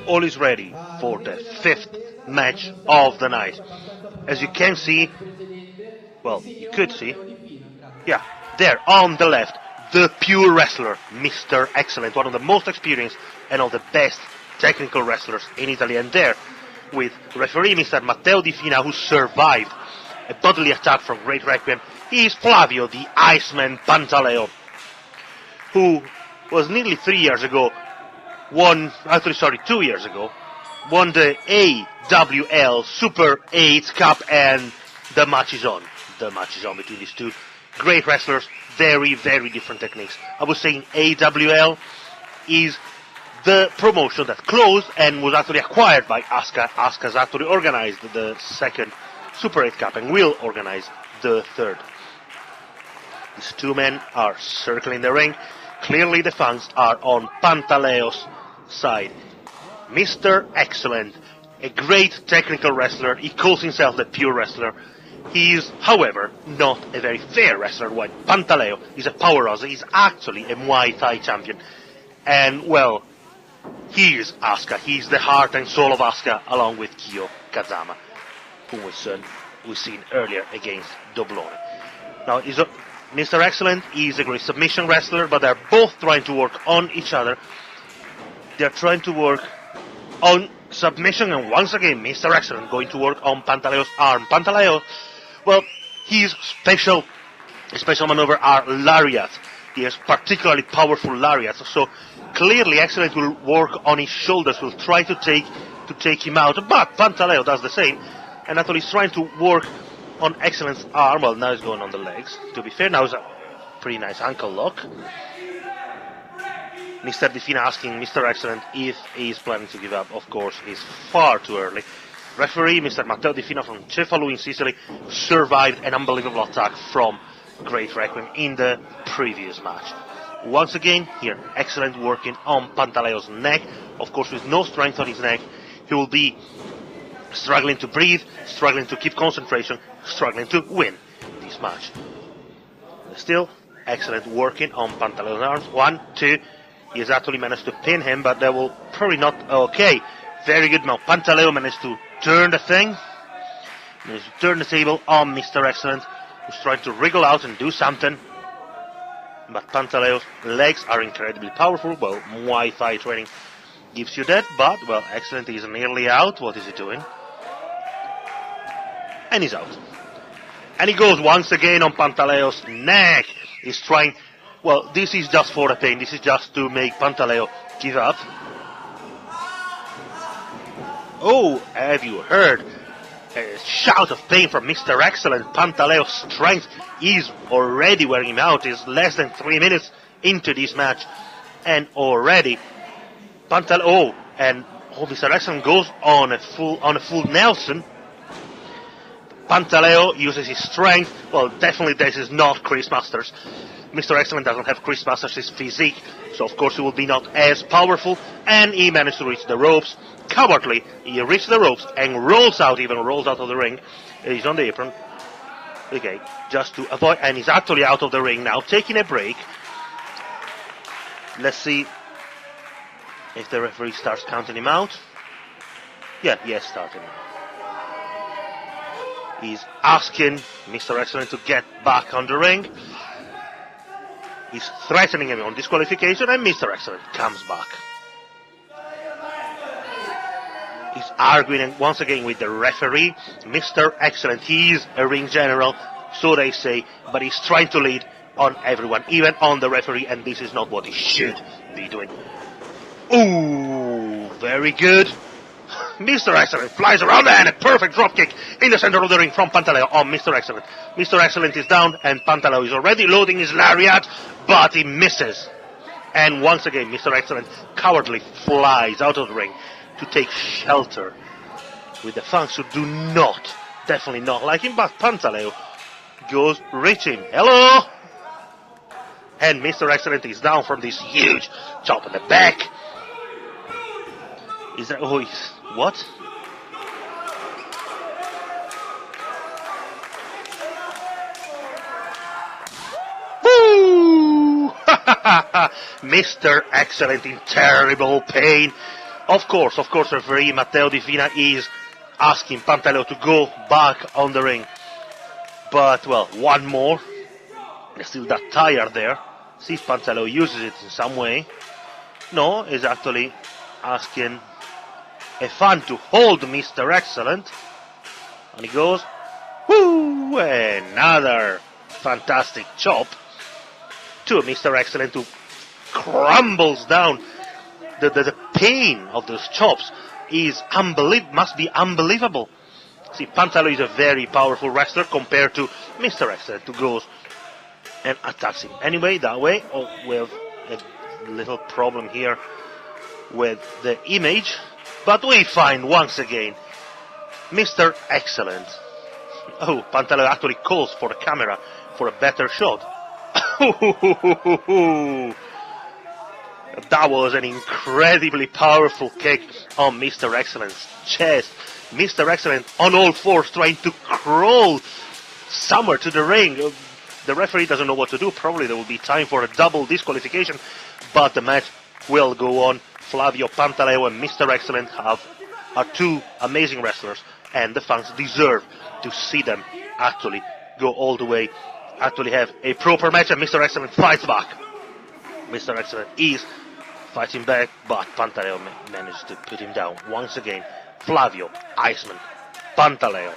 all is ready for the fifth match of the night. As you can see, well, you could see, yeah, there on the left, the pure wrestler, Mr. Excellent, one of the most experienced and of the best technical wrestlers in Italy. And there, with referee Mr. Matteo Di Fina, who survived a bodily attack from Great Requiem, is Flavio, the Iceman Pantaleo, who was nearly 3 years ago, 2 years ago, won the AWL Super 8 Cup, and the match is on. The match is on between these two great wrestlers, very, very different techniques. I was saying AWL is the promotion that closed and was actually acquired by ASCA. ASCA has actually organized the second Super 8 Cup and will organize the third. These two men are circling the ring. Clearly the fans are on Pantaleo's side. Mr. Excellent, a great technical wrestler. He calls himself the pure wrestler. He is, however, not a very fair wrestler. While Pantaleo is a powerhouse. He's actually a Muay Thai champion. And, well, he is ASCA. He's the heart and soul of ASCA, along with Kyo Kazama, whom we've seen earlier against Doblone. Now, Mr. Excellent is a great submission wrestler, but they're both trying to work on each other. They're trying to work on submission, and once again, Mr. Excellent going to work on Pantaleo's arm. Pantaleo, well, his special maneuver are lariats. He has particularly powerful lariats, so clearly Excellent will work on his shoulders, will try to take him out, but Pantaleo does the same, and actually he's trying to work on Excellent's arm. Well, now he's going on the legs. To be fair, now it's a pretty nice ankle lock. Mr. Di Fina asking Mr. Excellent if he's planning to give up. Of course, it's far too early. Referee Mr. Matteo Di Fina from Cefalù in Sicily survived an unbelievable attack from Great Requiem in the previous match. Once again, here, Excellent working on Pantaleo's neck. Of course, with no strength on his neck, he will be struggling to breathe, struggling to keep concentration, struggling to win this match. Still, Excellent working on Pantaleo's arms. 1, 2. He has actually managed to pin him, but that will probably not... Okay, very good now. Pantaleo managed to turn the thing. Managed to turn the table on Mr. Excellent, who's trying to wriggle out and do something. But Pantaleo's legs are incredibly powerful. Well, Muay Thai training gives you that, but, well, Excellent is nearly out. What is he doing? And he's out. And he goes once again on Pantaleo's neck. He's trying... Well, this is just for the pain. This is just to make Pantaleo give up. Oh, have you heard? A shout of pain from Mr. Excellent. Pantaleo's strength is already wearing him out. It's less than 3 minutes into this match. And already, Mr. Excellent goes on a full Nelson. Pantaleo uses his strength. Well, definitely this is not Chris Masters. Mr. Excellent doesn't have Chris Masters' physique, so of course he will be not as powerful, and he managed to reach the ropes. Cowardly, he reached the ropes and rolls out of the ring. He's on the apron. Okay, just to avoid, and he's actually out of the ring now, taking a break. Let's see if the referee starts counting him out. Yeah, he has started now. He's asking Mr. Excellent to get back on the ring. He's threatening him on disqualification, and Mr. Excellent comes back. He's arguing once again with the referee. Mr. Excellent, he is a ring general, so they say, but he's trying to lead on everyone, even on the referee, and this is not what he should be doing. Ooh, very good. Mr. Excellent flies around, and a perfect dropkick in the center of the ring from Pantaleo on Mr. Excellent. Mr. Excellent is down, and Pantaleo is already loading his lariat, but he misses. And once again, Mr. Excellent cowardly flies out of the ring to take shelter with the fans who do not, definitely not like him, but Pantaleo goes reach him. Hello! And Mr. Excellent is down from this huge chop in the back. Is that... Oh, what? Woo! Mr. Excellent in terrible pain. Of course, referee Matteo Di Fina is asking Pantaleo to go back on the ring. But, well, one more. There's still that tire there. See if Pantaleo uses it in some way. No, he's actually asking a fan to hold Mr. Excellent. And he goes, whoo, another fantastic chop to Mr. Excellent, who crumbles down. The pain of those chops is must be unbelievable. See, Pantaleo is a very powerful wrestler compared to Mr. Excellent, who goes and attacks him. Anyway, that way, we have a little problem here with the image, but we find once again Mr. Excellent. Oh, Pantaleo actually calls for the camera for a better shot. That was an incredibly powerful kick on Mr. Excellent's chest. Mr. Excellent on all fours trying to crawl somewhere to the ring. The referee doesn't know what to do. Probably there will be time for a double disqualification, but the match will go on. Flavio Pantaleo and Mr. Excellent are two amazing wrestlers, and the fans deserve to see them actually go all the way, actually have a proper match, and Mr. Excellent fights back. Mr. Excellent is fighting back, but Pantaleo managed to put him down once again. Flavio, Iceman, Pantaleo,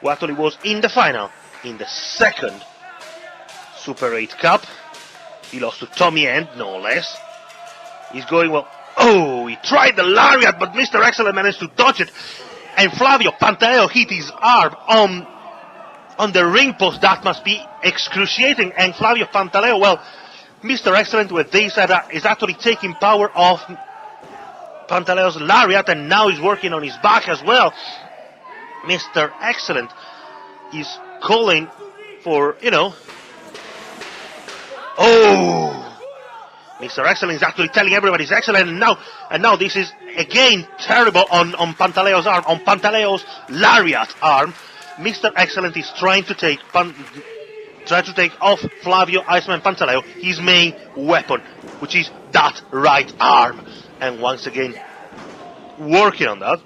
who actually was in the final in the second Super 8 Cup. He lost to Tommy End, no less. He's going, well, oh, he tried the lariat, but Mr. Excellent managed to dodge it. And Flavio Pantaleo hit his arm on the ring post. That must be excruciating. And Flavio Pantaleo, well, Mr. Excellent with this is actually taking power off Pantaleo's lariat, and now he's working on his back as well. Mr. Excellent is calling for, oh! Mr. Excellent is actually telling everybody he's excellent, and now this is again terrible on Pantaleo's arm, on Pantaleo's lariat arm. Mr. Excellent is trying to take off Flavio Iceman Pantaleo his main weapon, which is that right arm. And once again, working on that.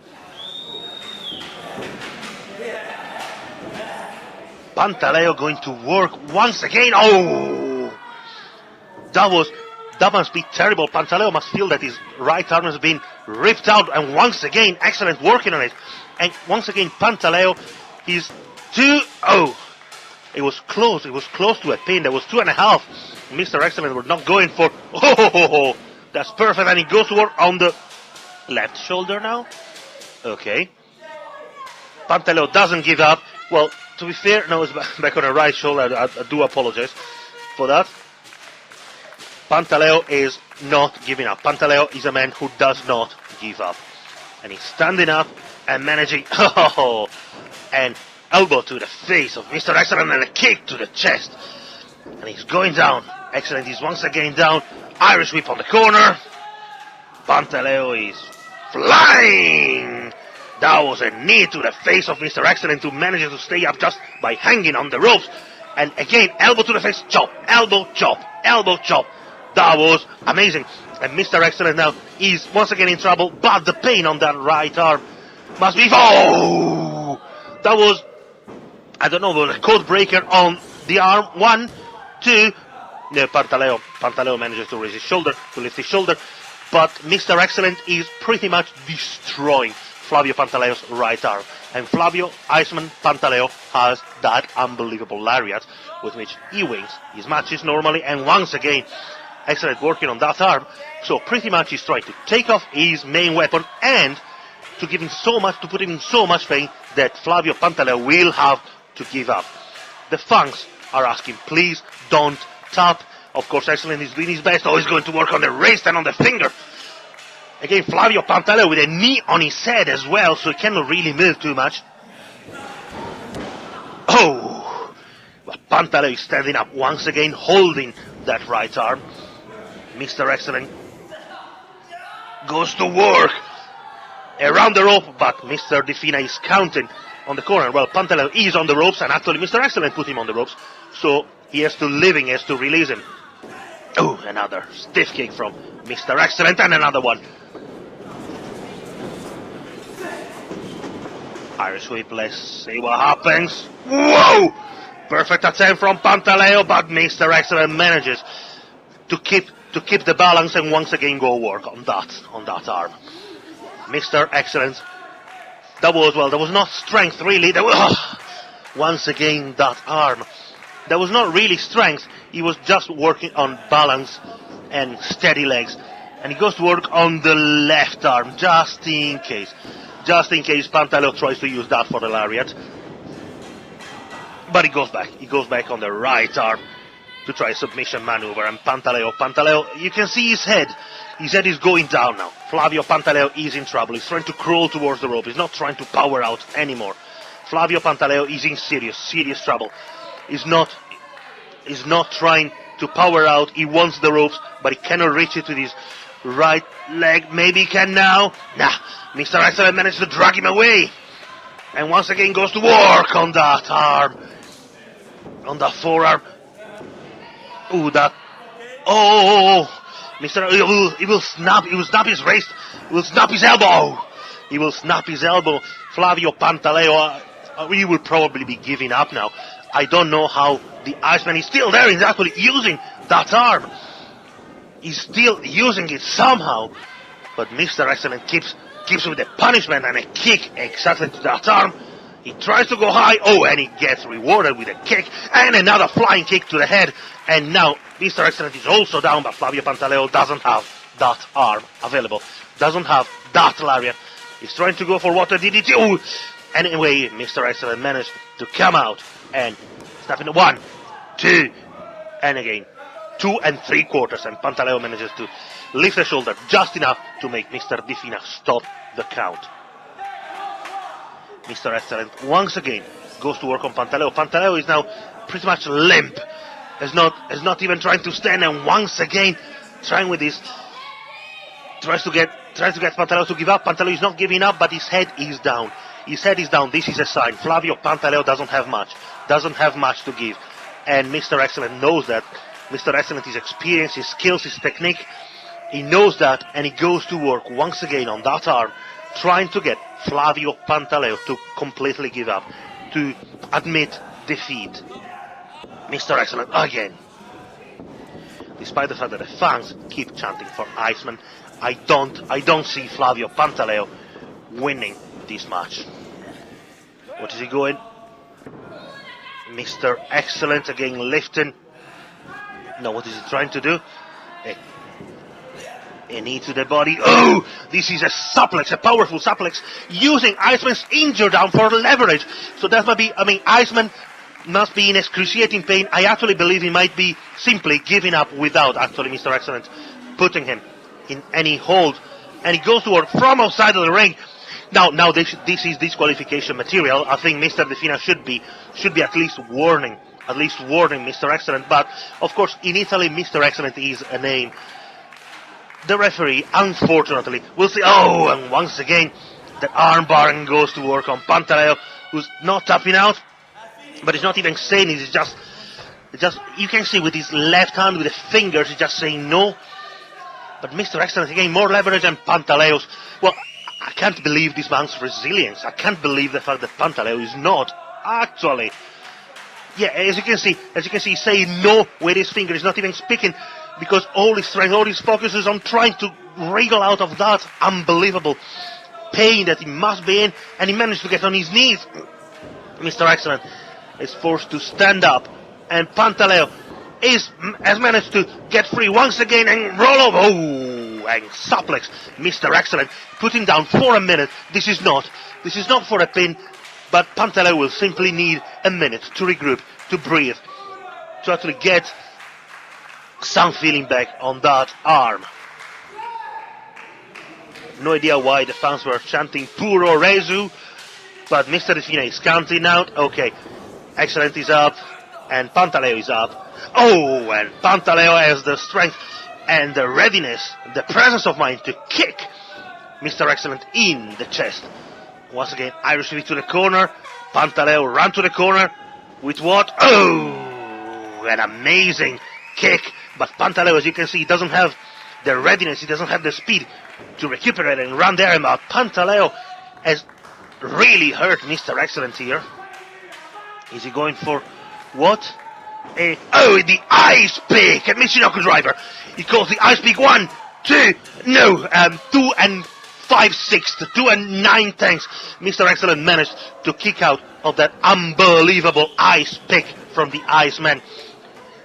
Pantaleo going to work once again. Oh! That must be terrible. Pantaleo must feel that his right arm has been ripped out, and once again, Excellent working on it. And once again, Pantaleo is it was close to a pin. There was 2.5. Mr. Excellent were not going for, that's perfect, and he goes to work on the left shoulder now. Okay. Pantaleo doesn't give up. Well, to be fair, no, it's back on the right shoulder. I do apologize for that. Pantaleo is not giving up. Pantaleo is a man who does not give up. And he's standing up and managing, and elbow to the face of Mr. Excellent and a kick to the chest. And he's going down. Excellent is once again down. Irish whip on the corner. Pantaleo is flying. That was a knee to the face of Mr. Excellent, who manages to stay up just by hanging on the ropes. And again, elbow to the face, chop, elbow, chop, elbow, chop. That was amazing. And Mr. Excellent now is once again in trouble, but the pain on that right arm must be... Oh! That was, I don't know, a code breaker on the arm. 1, 2... No, Pantaleo manages to raise his shoulder, to lift his shoulder, but Mr. Excellent is pretty much destroying Flavio Pantaleo's right arm. And Flavio Iceman Pantaleo has that unbelievable lariat with which he wins his matches normally, and once again, Excellent working on that arm. So pretty much he's trying to take off his main weapon and to give him so much, to put him in so much pain that Flavio Pantaleo will have to give up. The fans are asking, please don't tap. Of course, Excellent is doing his best. Oh, he's going to work on the wrist and on the finger. Again, Flavio Pantaleo with a knee on his head as well, so he cannot really move too much. Oh! But Pantaleo is standing up once again, holding that right arm. Mr. Excellent goes to work around the rope, but Mr. Di Fina is counting on the corner. Well, Pantaleo is on the ropes, and actually Mr. Excellent put him on the ropes, so he has to leave him, he has to release him. Oh, another stiff kick from Mr. Excellent, and another one. Irish whip, let's see what happens. Whoa! Perfect attempt from Pantaleo, but Mr. Excellent manages to keep the balance and once again go work on that arm. Mr. Excellent. That was not strength really. Once again that arm. That was not really strength. He was just working on balance and steady legs. And he goes to work on the left arm, just in case. Just in case Pantaleo tries to use that for the lariat. But he goes back on the right arm to try a submission maneuver. And Pantaleo, you can see his head. His head is going down now. Flavio Pantaleo is in trouble. He's trying to crawl towards the rope. He's not trying to power out anymore. Flavio Pantaleo is in serious trouble. He's not trying to power out. He wants the ropes, but he cannot reach it with his right leg. Maybe he can now. Nah, Mr. Excellent managed to drag him away. And once again goes to work on that arm. On the forearm. Ooh, that. Oh, Mr. He will snap his wrist. He will snap his elbow. He will snap his elbow. Flavio Pantaleo, he will probably be giving up now. I don't know how the Iceman is still there. He's actually using that arm. He's still using it somehow. But Mr. Excellent keeps with a punishment and a kick exactly to that arm. He tries to go high. Oh, and he gets rewarded with a kick and another flying kick to the head. And now Mr. Excellent is also down, but Flavio Pantaleo doesn't have that arm available. Doesn't have that lariat. He's trying to go for water DDT. Oh, anyway, Mr. Excellent managed to come out and step in 1, 2, and again 2 3/4, and Pantaleo manages to lift the shoulder just enough to make Mr. Di Fina stop the count. Mr. Excellent once again goes to work on Pantaleo. Pantaleo is now pretty much limp. Is not even trying to stand, and once again trying with this tries to get Pantaleo to give up. Pantaleo is not giving up, but his head is down. His head is down. This is a sign. Flavio Pantaleo doesn't have much to give, and Mr. Excellent knows that. Mr. Excellent, his experience, his skills, his technique, he knows that, and he goes to work once again on that arm, trying to get Flavio Pantaleo to completely give up, to admit defeat. Mr. Excellent again. Despite the fact that the fans keep chanting for Iceman, I don't see Flavio Pantaleo winning this match. What is he going? Mr. Excellent again lifting. Now what is he trying to do? A knee to the body. Oh! This is a suplex, a powerful suplex, using Iceman's injured arm for leverage. So that might be, Iceman must be in excruciating pain. I actually believe he might be simply giving up without actually Mr. Excellent putting him in any hold. And he goes to work from outside of the ring. Now this is disqualification material. I think Mr. Di Fina should be at least warning Mr. Excellent. But of course, in Italy, Mr. Excellent is a name. The referee, unfortunately, will say, oh, and once again, the arm barring goes to work on Pantaleo, who's not tapping out, but he's not even saying it. It's just you can see with his left hand, with the fingers, he's just saying no. But Mr. Excellent again, more leverage than Pantaleo's. Well, I can't believe this man's resilience. I can't believe the fact that Pantaleo is not actually. Yeah, as you can see, he's saying no with his finger. He's not even speaking, because all his strength, all his focus is on trying to wriggle out of that unbelievable pain that he must be in, and he managed to get on his knees. Mr. Excellent is forced to stand up, and Pantaleo has managed to get free once again and roll over. Oh, and suplex Mr. Excellent, put him down for a minute. This is not for a pin, but Pantaleo will simply need a minute to regroup, to breathe, to actually get some feeling back on that arm. No idea why the fans were chanting Puro Rezu, but Mr. Di Fina is counting out. Okay, Excellent is up, and Pantaleo is up. Oh, and Pantaleo has the strength and the readiness, the presence of mind to kick Mr. Excellent in the chest. Once again, Irish whip to the corner. Pantaleo ran to the corner with what? Oh, an amazing kick. But Pantaleo, as you can see, he doesn't have the readiness, he doesn't have the speed to recuperate and run there. And Pantaleo has really hurt Mr. Excellent here. Is he going for what? The ice pick! And Michinoku driver. He calls the ice pick 1, 2, no, 2 and 5/6, 2 and 9/10. Mr. Excellent managed to kick out of that unbelievable ice pick from the Iceman.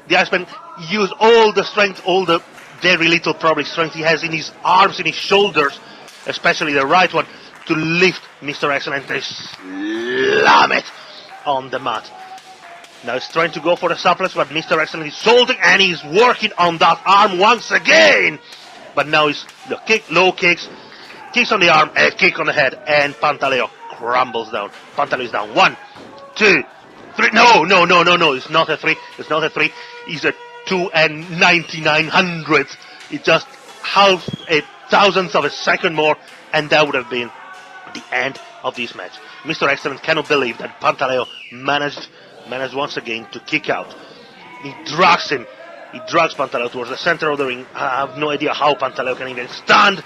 The Iceman used all the strength, all the very little probably strength he has in his arms, in his shoulders, especially the right one, to lift Mr. Excellent and slam it on the mat. Now he's trying to go for the suplex, but Mr. Excellent is holding and he's working on that arm once again. But now he's low kicks on the arm, a kick on the head, and Pantaleo crumbles down. Pantaleo is down. 1, 2, 3. No. It's not a 3. It's not a 3. It's a 2 and 99/100. It's just half a thousandth of a second more, and that would have been the end of this match. Mr. Excellent cannot believe that Pantaleo managed once again to kick out. He drags him. He drags Pantaleo towards the center of the ring. I have no idea how Pantaleo can even stand.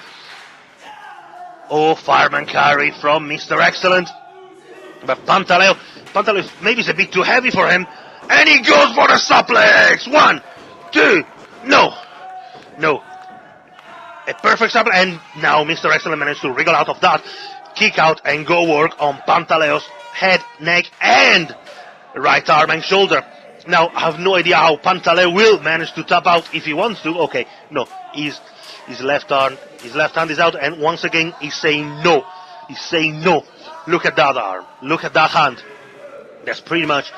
Oh, fireman carry from Mr. Excellent. But Pantaleo maybe is a bit too heavy for him. And he goes for the suplex. 1, 2, no. A perfect suplex. And now Mr. Excellent managed to wriggle out of that, kick out and go work on Pantaleo's head, neck, and right arm and shoulder. Now, I have no idea how Pantaleo will manage to tap out if he wants to. Okay, no, his left hand is out, and once again he's saying no. He's saying no. Look at that arm. Look at that hand. That's pretty much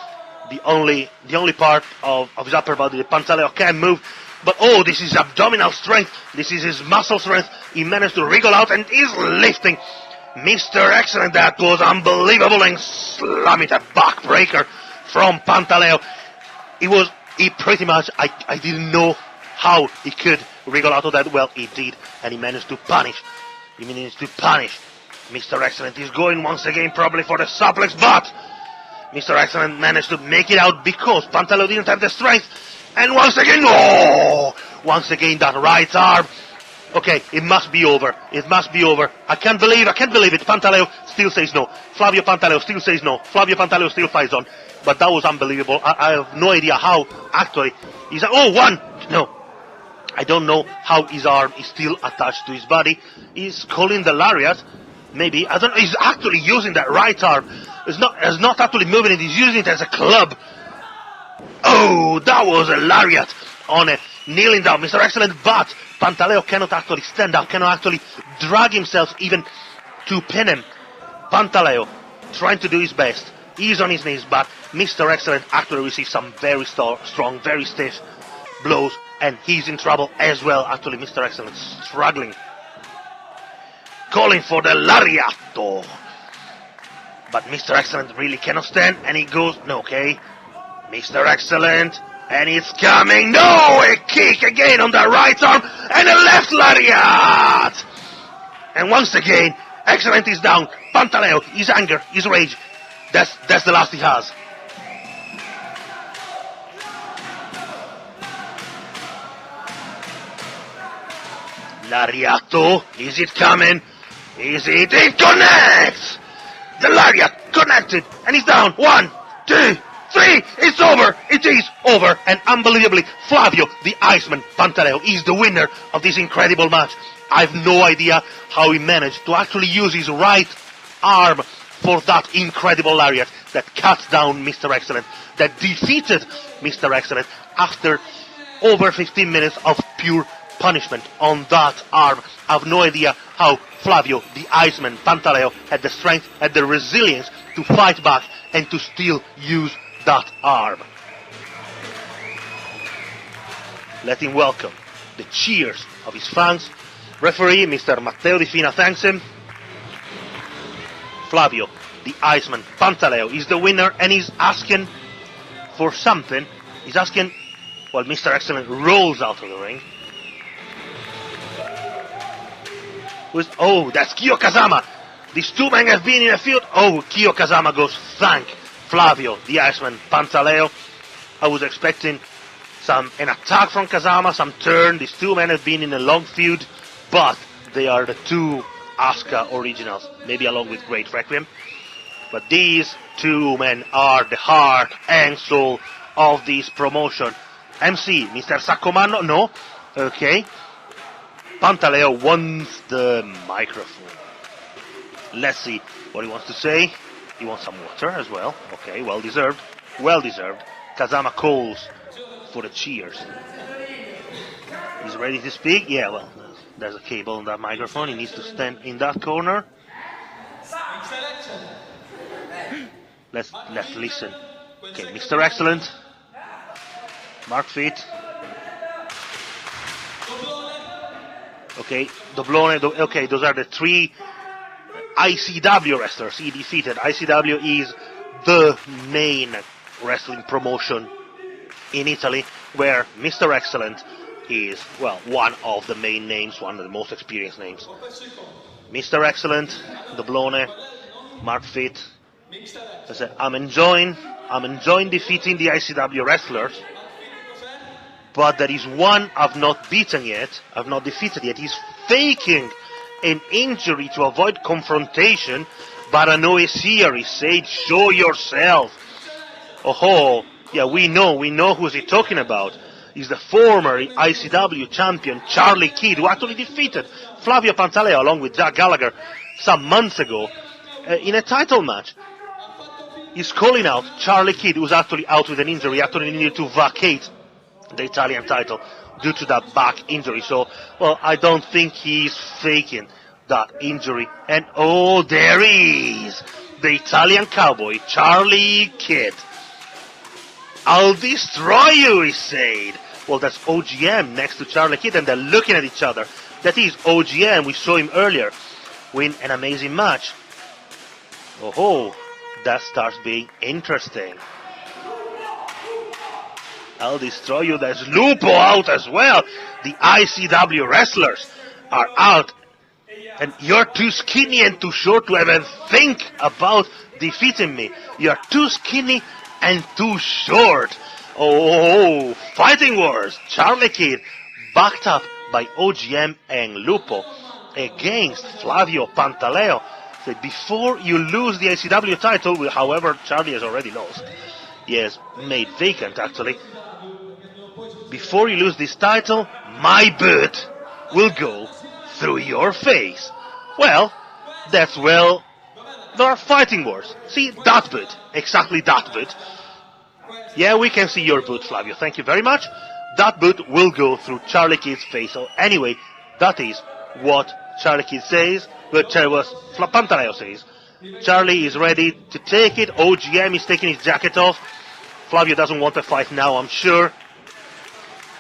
the only part of his upper body that Pantaleo can move. But oh, this is abdominal strength. This is his muscle strength. He managed to wriggle out and is lifting Mr. Excellent. That was unbelievable, and slam it, a backbreaker from Pantaleo. He pretty much, I didn't know how he could wriggle out of that. Well, he did, and he managed to punish. Mr. Excellent. He's going once again probably for the suplex, but Mr. Excellent managed to make it out because Pantaleo didn't have the strength. And once again, that right arm. Okay, it must be over. I can't believe it. Pantaleo still says no. Flavio Pantaleo still says no. Flavio Pantaleo still fights on. But that was unbelievable. I have no idea how actually he's no. I don't know how his arm is still attached to his body. He's calling the lariat. Maybe, I don't know, he's actually using that right arm. It's not actually moving it, he's using it as a club. Oh, that was a lariat on a kneeling down Mr. Excellent, but Pantaleo cannot actually stand up, cannot actually drag himself even to pin him. Pantaleo trying to do his best. He's on his knees, but Mr. Excellent actually receives some very strong, very stiff blows, and he's in trouble as well. Actually, Mr. Excellent struggling. Calling for the lariato. But Mr. Excellent really cannot stand, and he goes, no, okay. Mr. Excellent, and it's coming, no, a kick again on the right arm, and a left lariat. And once again, Excellent is down. Pantaleo, his anger, his rage, that's the last he has. Lariato, is it coming? It connects! The lariat connected, and he's down. 1, 2, 3, it's over! It is over, and unbelievably, Flavio, the Iceman, Pantaleo, is the winner of this incredible match. I have no idea how he managed to actually use his right arm for that incredible lariat that cuts down Mr. Excellent, that defeated Mr. Excellent after over 15 minutes of pure punishment on that arm. I have no idea how Flavio, the Iceman, Pantaleo, had the strength, had the resilience to fight back and to still use that arm. Let him welcome the cheers of his fans. Referee, Mr. Matteo Di Fina, thanks him. Flavio, the Iceman, Pantaleo, is the winner, and he's asking for something. He's asking, while Mr. Excellent rolls out of the ring. That's Kyo Kazama. These two men have been in a feud. Oh, Kyo Kazama goes, thank Flavio, the Iceman, Pantaleo. I was expecting an attack from Kazama, some turn. These two men have been in a long feud, but they are the two ASCA originals, maybe along with Great Requiem. But these two men are the heart and soul of this promotion. MC, Mr. Saccomano, no? Okay. Pantaleo wants the microphone. Let's see what he wants to say. He wants some water as well. Okay, well deserved. Well deserved. Kazama calls for the cheers. He's ready to speak? Yeah, well, there's a cable on that microphone. He needs to stand in that corner. Let's listen. Okay, Mr. Excellent. Mark Fit. Okay, Doblone. Okay, those are the three ICW wrestlers he defeated. ICW is the main wrestling promotion in Italy, where Mr. Excellent is, well, one of the main names, one of the most experienced names. Mr. Excellent, Doblone, Mark Fit. I said, I'm enjoying defeating the ICW wrestlers, but there is one I've not beaten yet, I've not defeated yet. He's faking an injury to avoid confrontation, but I know he's here. He said, show yourself. Oh, yeah, we know who's he talking about. He's the former ICW champion, Charlie Kidd, who actually defeated Flavio Pantaleo along with Jack Gallagher some months ago in a title match. He's calling out Charlie Kidd, who's actually out with an injury, actually needed to vacate the Italian title due to that back injury. So, well, I don't think he's faking that injury. And oh, there he is, the Italian cowboy, Charlie Kidd. I'll destroy you, he said. Well, that's OGM next to Charlie Kidd, and they're looking at each other. That is OGM. We saw him earlier win an amazing match. Oh, that starts being interesting. I'll destroy you. There's Lupo out as well. The ICW wrestlers are out. And you're too skinny and too short to even think about defeating me. You're too skinny and too short. Oh, fighting wars. Charlie Kidd backed up by OGM and Lupo against Flavio Pantaleo. So before you lose the ICW title, however, Charlie has already lost. He has made vacant, actually. Before you lose this title, my boot will go through your face. Well, there are fighting wars. See, that boot. Exactly that boot. Yeah, we can see your boot, Flavio. Thank you very much. That boot will go through Charlie Kidd's face. So anyway, that is what Charlie Kidd says. But Pantaleo says. Charlie is ready to take it. OGM is taking his jacket off. Flavio doesn't want to fight now, I'm sure.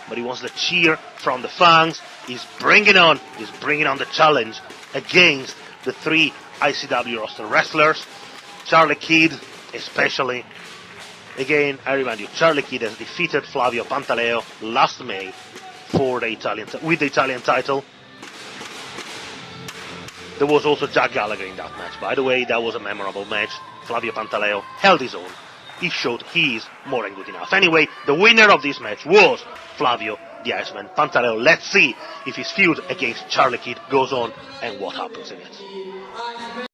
But he wants the cheer from the fans. He's bringing on the challenge against the three ICW roster wrestlers. Charlie Kidd, especially. Again, I remind you, Charlie Kidd has defeated Flavio Pantaleo last May with the Italian title. There was also Jack Gallagher in that match. By the way, that was a memorable match. Flavio Pantaleo held his own. He showed he is more than good enough. Anyway, the winner of this match was Flavio the Iceman Pantaleo. Let's see if his feud against Charlie Kidd goes on and what happens in it.